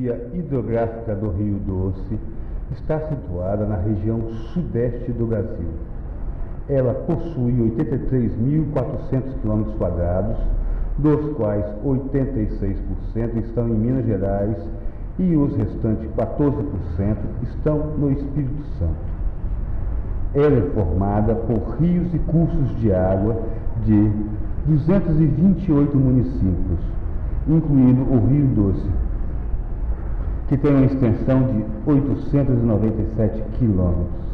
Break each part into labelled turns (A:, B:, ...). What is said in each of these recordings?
A: bacia hidrográfica do Rio Doce está situada na região sudeste do Brasil. Ela possui 83.400 km², dos quais 86% estão em Minas Gerais e os restantes 14% estão no Espírito Santo. Ela é formada por rios e cursos de água de 228 municípios, incluindo o Rio Doce, que tem uma extensão de 897 quilômetros.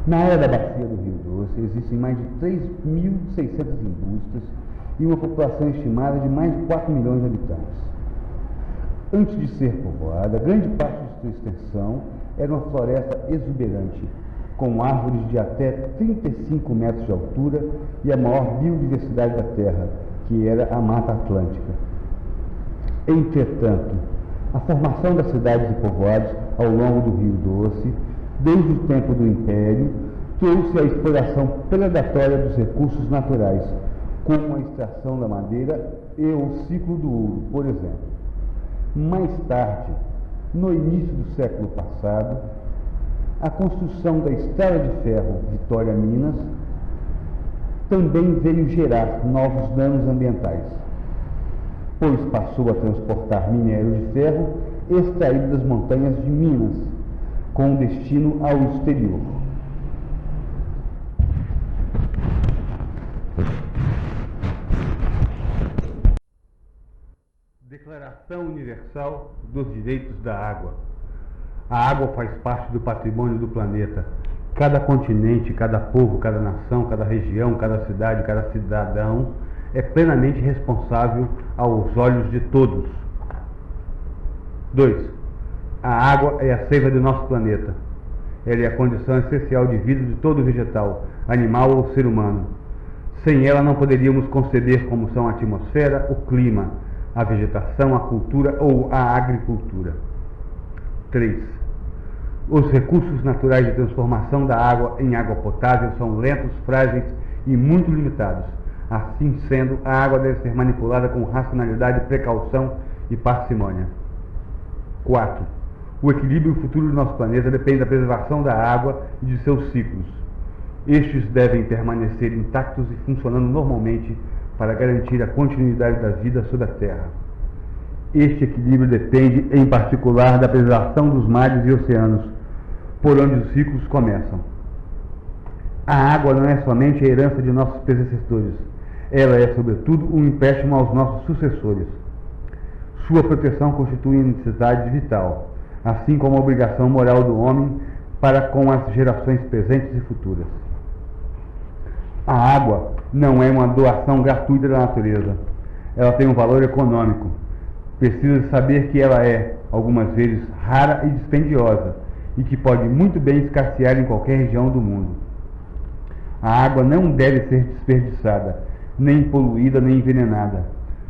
A: Na área da bacia do Rio Doce existem mais de 3.600 indústrias e uma população estimada de mais de 4 milhões de habitantes. Antes de ser povoada, grande parte de sua extensão era uma floresta exuberante, com árvores de até 35 metros de altura e a maior biodiversidade da Terra, que era a Mata Atlântica. Entretanto, a formação das cidades e povoados ao longo do Rio Doce, desde o tempo do Império, trouxe a exploração predatória dos recursos naturais, como a extração da madeira e o ciclo do ouro, por exemplo. Mais tarde, no início do século passado, a construção da Estrada de Ferro Vitória-Minas também veio gerar novos danos ambientais, pois passou a transportar minério de ferro extraído das montanhas de Minas, com destino ao exterior. Declaração Universal dos Direitos da Água. A água faz parte do patrimônio do planeta. Cada continente, cada povo, cada nação, cada região, cada cidade, cada cidadão é plenamente responsável aos olhos de todos. 2. A água é a seiva do nosso planeta. Ela é a condição essencial de vida de todo vegetal, animal ou ser humano. Sem ela não poderíamos conceber como são a atmosfera, o clima, a vegetação, a cultura ou a agricultura. 3. Os recursos naturais de transformação da água em água potável são lentos, frágeis e muito limitados. Assim sendo, a água deve ser manipulada com racionalidade, precaução e parcimônia. 4. O equilíbrio futuro do nosso planeta depende da preservação da água e de seus ciclos. Estes devem permanecer intactos e funcionando normalmente para garantir a continuidade da vida sobre a Terra. Este equilíbrio depende, em particular, da preservação dos mares e oceanos, por onde os ciclos começam. A água não é somente a herança de nossos predecessores, ela é, sobretudo, um empréstimo aos nossos sucessores. Sua proteção constitui uma necessidade vital, assim como a obrigação moral do homem para com as gerações presentes e futuras. A água não é uma doação gratuita da natureza, ela tem um valor econômico. Precisa saber que ela é, algumas vezes, rara e dispendiosa, e que pode muito bem escassear em qualquer região do mundo. A água não deve ser desperdiçada, nem poluída, nem envenenada.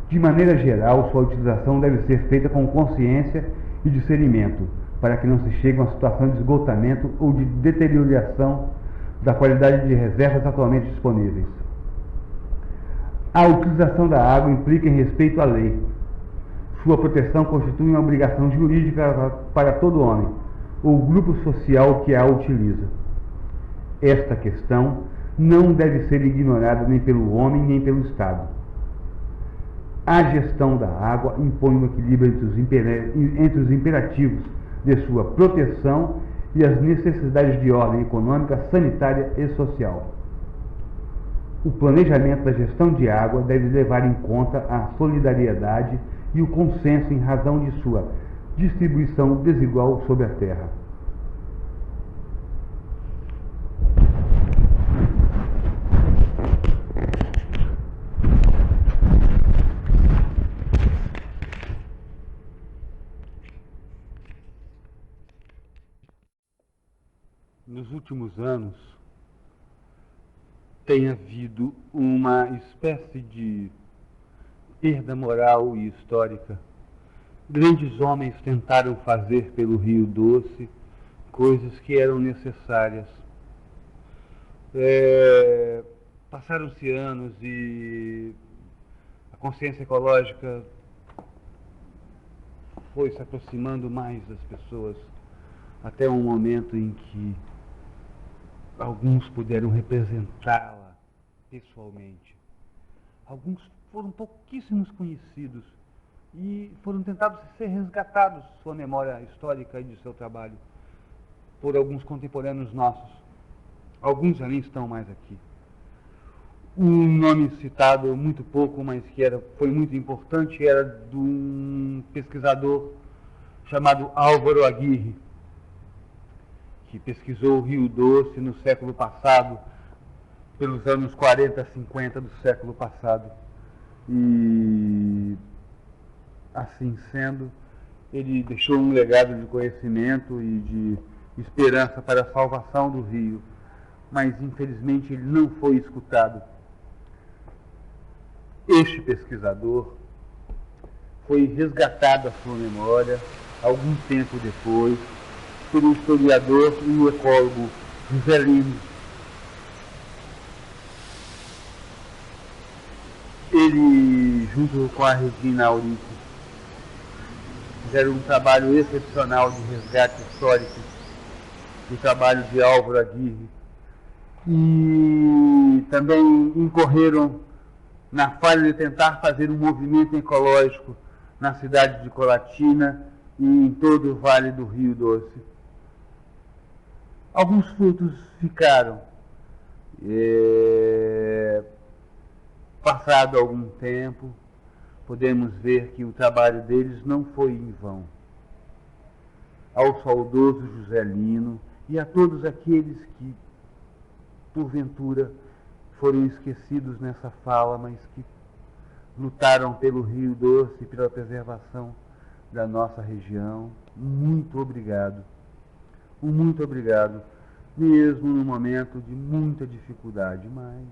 A: De maneira geral, sua utilização deve ser feita com consciência e discernimento, para que não se chegue a uma situação de esgotamento ou de deterioração da qualidade de reservas atualmente disponíveis. A utilização da água implica em respeito à lei. Sua proteção constitui uma obrigação jurídica para todo homem, ou grupo social que a utiliza. Esta questão não deve ser ignorada nem pelo homem nem pelo Estado. A gestão da água impõe um equilíbrio entre os imperativos de sua proteção e as necessidades de ordem econômica, sanitária e social. O planejamento da gestão de água deve levar em conta a solidariedade e o consenso em razão de sua distribuição desigual sobre a Terra. Nos últimos anos, tem havido uma espécie de perda moral e histórica. Grandes homens tentaram fazer pelo Rio Doce coisas que eram necessárias. Passaram-se anos e a consciência ecológica foi se aproximando mais das pessoas, até um momento em que alguns puderam representá-la pessoalmente. Alguns foram pouquíssimos conhecidos e foram tentados ser resgatados sua memória histórica e de seu trabalho por alguns contemporâneos nossos. Alguns já nem estão mais aqui. Um nome citado muito pouco, mas que foi muito importante, era de um pesquisador chamado Álvaro Aguirre, que pesquisou o Rio Doce no século passado, pelos anos 40, 50 do século passado. E, assim sendo, ele deixou um legado de conhecimento e de esperança para a salvação do rio, mas infelizmente ele não foi escutado. Este pesquisador foi resgatado a sua memória, algum tempo depois, pelo historiador e ecólogo José Lino. Ele, junto com a Regina Auric, fizeram um trabalho excepcional de resgate histórico do trabalho de Álvaro Aguirre, e também incorreram na falha de tentar fazer um movimento ecológico na cidade de Colatina e em todo o Vale do Rio Doce. Alguns frutos ficaram. Passado algum tempo, podemos ver que o trabalho deles não foi em vão. Ao saudoso José Lino e a todos aqueles que, porventura, foram esquecidos nessa fala, mas que lutaram pelo Rio Doce e pela preservação da nossa região. Muito obrigado. Muito obrigado, mesmo num momento de muita dificuldade, mas